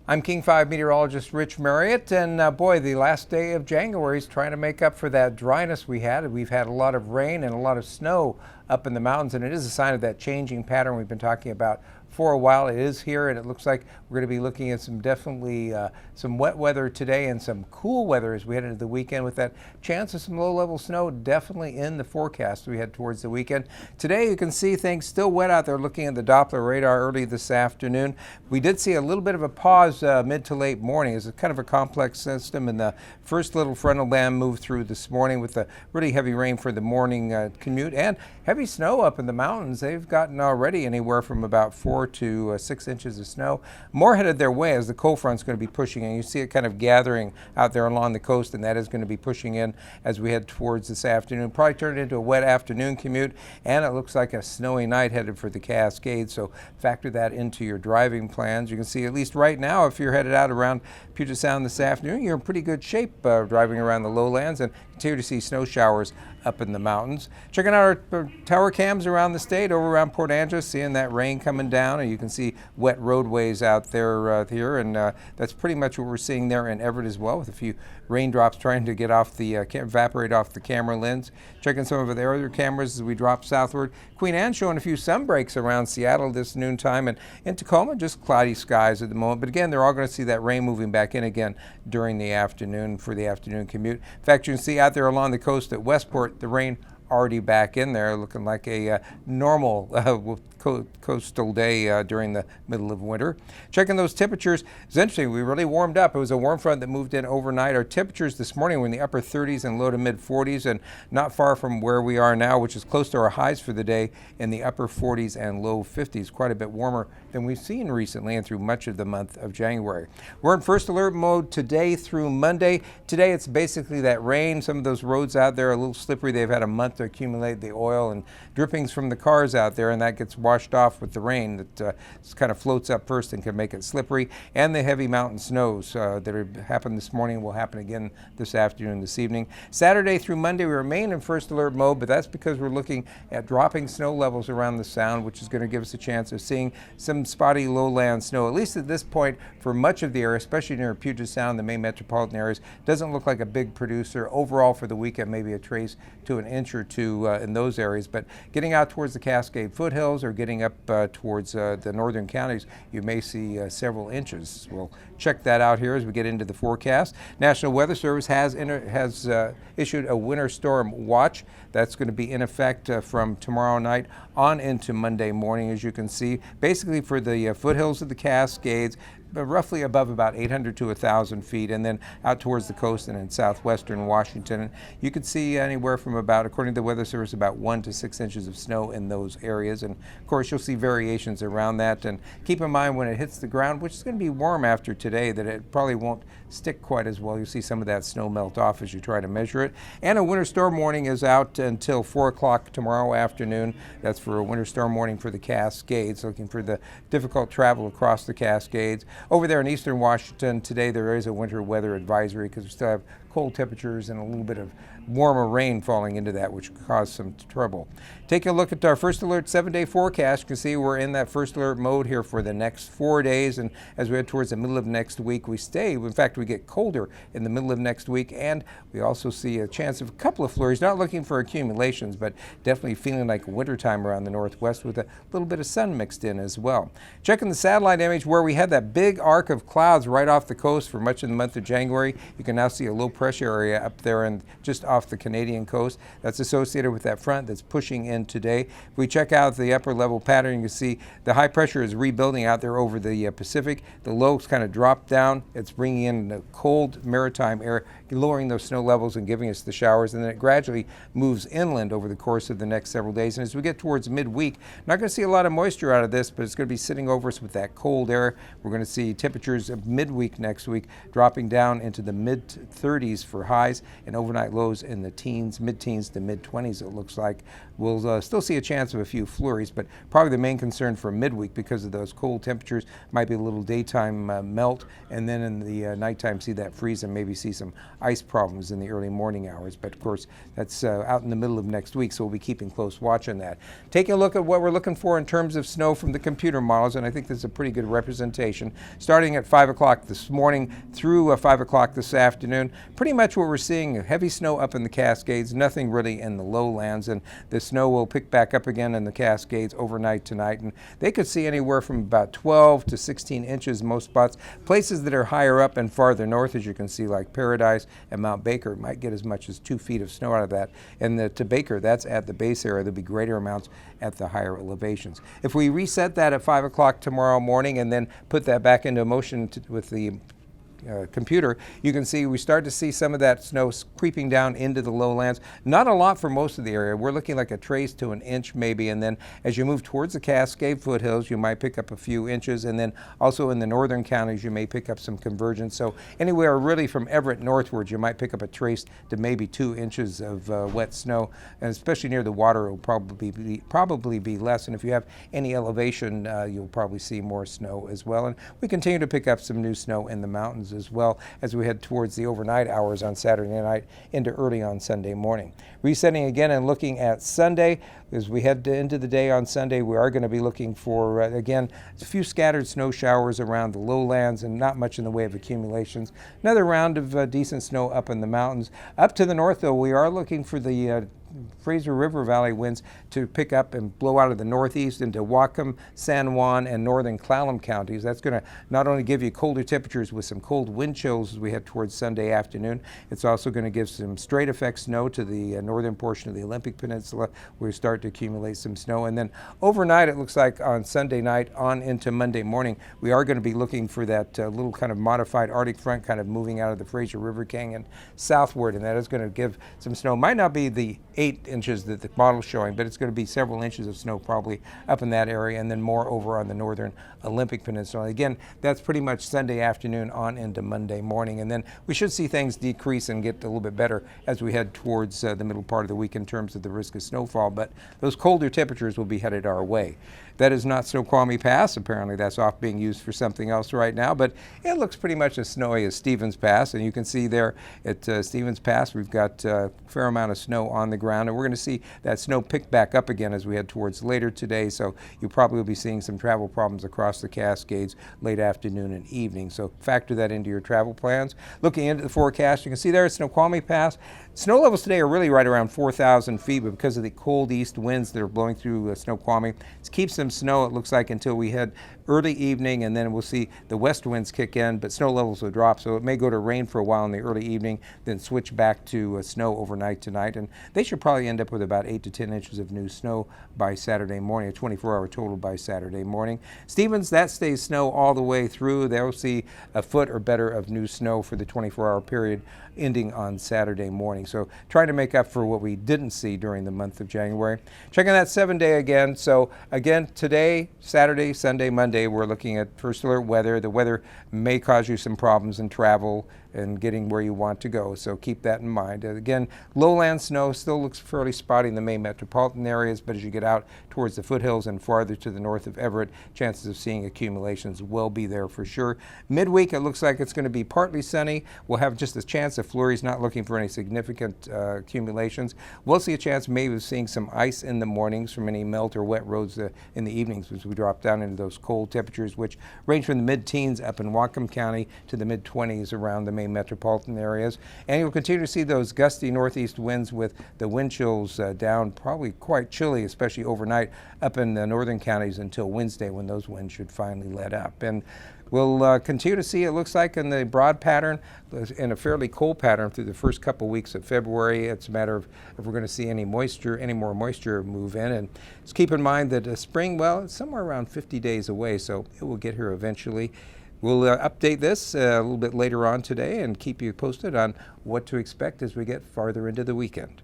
I'm King 5 meteorologist Rich Marriott, and boy, the last day of January is trying to make up for that dryness we had. We've had a lot of rain and a lot of snow up in the mountains, and it is a sign of that changing pattern we've been talking about for a while. It is here, and it looks like we're going to be looking at some wet weather today and some cool weather as we head into the weekend, with that chance of some low-level snow definitely in the forecast we head towards the weekend. Today you can see things still wet out there looking at the Doppler radar early this afternoon. We did see a little bit of a pause mid to late morning. It's kind of a complex system, and the first little frontal band moved through this morning with a really heavy rain for the morning commute and heavy snow up in the mountains. They've gotten already anywhere from about 4 to 6 inches of snow. More headed their way as the cold front's going to be pushing in. You see it kind of gathering out there along the coast, and that is going to be pushing in as we head towards this afternoon. Probably turn it into a wet afternoon commute, and it looks like a snowy night headed for the Cascades, so factor that into your driving plans. You can see, at least right now, if you're headed out around Puget Sound this afternoon, you're in pretty good shape driving around the lowlands, and continue to see snow showers up in the mountains. Checking out our tower cams around the state, over around Port Angeles, seeing that rain coming down, and you can see wet roadways out there here, and that's pretty much what we're seeing there in Everett as well, with a few raindrops trying to get off the evaporate off the camera lens. Checking some of the other cameras as we drop southward. Queen Anne showing a few sun breaks around Seattle this noontime, and in Tacoma just cloudy skies at the moment. But again, they're all going to see that rain moving back in again during the afternoon for the afternoon commute. In fact, you can see out there along the coast at Westport, the rain already back in there, looking like a normal coastal day during the middle of winter. Checking those temperatures, it's interesting, we really warmed up. It was a warm front that moved in overnight. Our temperatures this morning were in the upper 30s and low to mid 40s, and not far from where we are now, which is close to our highs for the day in the upper 40s and low 50s, quite a bit warmer than we've seen recently and through much of the month of January. We're in first alert mode today through Monday. Today it's basically that rain. Some of those roads out there are a little slippery. They've had a month to accumulate the oil and drippings from the cars out there, and that gets washed off with the rain that kind of floats up first and can make it slippery. And the heavy mountain snows that happened this morning will happen again this afternoon, this evening. Saturday through Monday we remain in first alert mode, but that's because we're looking at dropping snow levels around the Sound, which is going to give us a chance of seeing some spotty lowland snow, at least at this point for much of the area, especially near Puget Sound, the main metropolitan areas. Doesn't look like a big producer overall for the weekend, maybe a trace to an inch or two in those areas, but getting out towards the Cascade foothills or getting up towards the northern counties, you may see several inches. We'll check that out here as we get into the forecast. National Weather Service has issued a winter storm watch. That's going to be in effect from tomorrow night on into Monday morning, as you can see. Basically for the foothills of the Cascades, roughly above about 800 to 1,000 feet, and then out towards the coast and in southwestern Washington. You could see anywhere from about, according to the Weather Service, about 1 to 6 inches of snow in those areas. And of course, you'll see variations around that. And keep in mind when it hits the ground, which is going to be warm after today, that it probably won't stick quite as well. You'll see some of that snow melt off as you try to measure it. And a winter storm warning is out until 4 o'clock tomorrow afternoon. That's for a winter storm warning for the Cascades, looking for the difficult travel across the Cascades. Over there in eastern Washington today, there is a winter weather advisory because we still have cold temperatures and a little bit of warmer rain falling into that, which could cause some trouble. Taking a look at our first alert 7-day forecast, you can see we're in that first alert mode here for the next 4 days, and as we head towards the middle of next week, we stay. In fact, we get colder in the middle of next week, and we also see a chance of a couple of flurries, not looking for accumulations, but definitely feeling like wintertime around the northwest with a little bit of sun mixed in as well. Checking the satellite image where we had that big arc of clouds right off the coast for much of the month of January, you can now see a low pressure area up there and just off the Canadian coast. That's associated with that front that's pushing in today. If we check out the upper level pattern, you can see the high pressure is rebuilding out there over the Pacific. The lows kind of dropped down. It's bringing in the cold maritime air, lowering those snow levels and giving us the showers, and then it gradually moves inland over the course of the next several days. And as we get towards midweek, not going to see a lot of moisture out of this, but it's going to be sitting over us with that cold air. We're going to see temperatures of midweek next week dropping down into the mid 30s 30s for highs and overnight lows in the teens, mid-teens to mid-20s, it looks like. We'll still see a chance of a few flurries, but probably the main concern for midweek because of those cold temperatures might be a little daytime melt, and then in the nighttime see that freeze and maybe see some ice problems in the early morning hours. But of course, that's out in the middle of next week, so we'll be keeping close watch on that. Taking a look at what we're looking for in terms of snow from the computer models, and I think this is a pretty good representation. Starting at 5 o'clock this morning through 5 o'clock this afternoon, pretty much what we're seeing, heavy snow up in the Cascades, nothing really in the lowlands, and the snow will pick back up again in the Cascades overnight tonight, and they could see anywhere from about 12 to 16 inches most spots. Places that are higher up and farther north, as you can see, like Paradise and Mount Baker, might get as much as 2 feet of snow out of that. And to Baker, that's at the base area. There'll be greater amounts at the higher elevations. If we reset that at 5 o'clock tomorrow morning and then put that back into motion with the computer, you can see we start to see some of that snow creeping down into the lowlands. Not a lot for most of the area. We're looking like a trace to an inch maybe, and then as you move towards the Cascade foothills, you might pick up a few inches, and then also in the northern counties, you may pick up some convergence. So anywhere really from Everett northwards, you might pick up a trace to maybe 2 inches of wet snow, and especially near the water, it will probably be less. And if you have any elevation, you'll probably see more snow as well. And we continue to pick up some new snow in the mountains as well as we head towards the overnight hours on Saturday night into early on Sunday morning. Resetting again and looking at Sunday, as we head into the day on Sunday, we are going to be looking for, again, a few scattered snow showers around the lowlands and not much in the way of accumulations. Another round of decent snow up in the mountains. Up to the north, though, we are looking for the Fraser River Valley winds to pick up and blow out of the northeast into Whatcom, San Juan, and northern Clallam counties. That's going to not only give you colder temperatures with some cold wind chills as we head towards Sunday afternoon, it's also going to give some straight effect snow to the northern portion of the Olympic Peninsula, where we start to accumulate some snow. And then overnight, it looks like on Sunday night on into Monday morning, we are going to be looking for that little kind of modified Arctic front kind of moving out of the Fraser River Canyon southward, and that is going to give some snow. Might not be the 8 inches that the model's showing, but it's going to be several inches of snow probably up in that area, and then more over on the northern Olympic Peninsula. Again, that's pretty much Sunday afternoon on into Monday morning, and then we should see things decrease and get a little bit better as we head towards the middle part of the week in terms of the risk of snowfall, but those colder temperatures will be headed our way. That is not Snoqualmie Pass. Apparently that's off being used for something else right now, but it looks pretty much as snowy as Stevens Pass, and you can see there at Stevens Pass we've got a fair amount of snow on the ground, and we're going to see that snow pick back up again as we head towards later today, so you probably will be seeing some travel problems across the Cascades late afternoon and evening, so factor that into your travel plans. Looking into the forecast, you can see there at Snoqualmie Pass, snow levels today are really right around 4,000 feet, but because of the cold east winds that are blowing through Snoqualmie, it keeps some snow, it looks like, until we head early evening, and then we'll see the west winds kick in, but snow levels will drop, so it may go to rain for a while in the early evening, then switch back to snow overnight tonight, and they should probably end up with about 8 to 10 inches of new snow by Saturday morning, a 24-hour total by Saturday morning. Stevens, that stays snow all the way through. They'll see a foot or better of new snow for the 24-hour period ending on Saturday morning. So trying to make up for what we didn't see during the month of January. Checking that 7-day again. So again, today, Saturday, Sunday, Monday, we're looking at first alert weather. The weather may cause you some problems in travel and getting where you want to go, so keep that in mind. Again, lowland snow still looks fairly spotty in the main metropolitan areas, but as you get out towards the foothills and farther to the north of Everett, chances of seeing accumulations will be there for sure. Midweek, it looks like it's going to be partly sunny. We'll have just a chance of flurries, not looking for any significant accumulations. We'll see a chance maybe of seeing some ice in the mornings from any melt or wet roads in the evenings as we drop down into those cold temperatures, which range from the mid-teens up in Whatcom County to the mid-20s around the main metropolitan areas. And you'll continue to see those gusty northeast winds with the wind chills down, probably quite chilly, especially overnight up in the northern counties until Wednesday, when those winds should finally let up. And we'll continue to see, it looks like, in the broad pattern, in a fairly cold pattern through the first couple weeks of February. It's a matter of if we're going to see any more moisture move in. And just keep in mind that spring, well, it's somewhere around 50 days away, so it will get here eventually. We'll update this a little bit later on today and keep you posted on what to expect as we get farther into the weekend.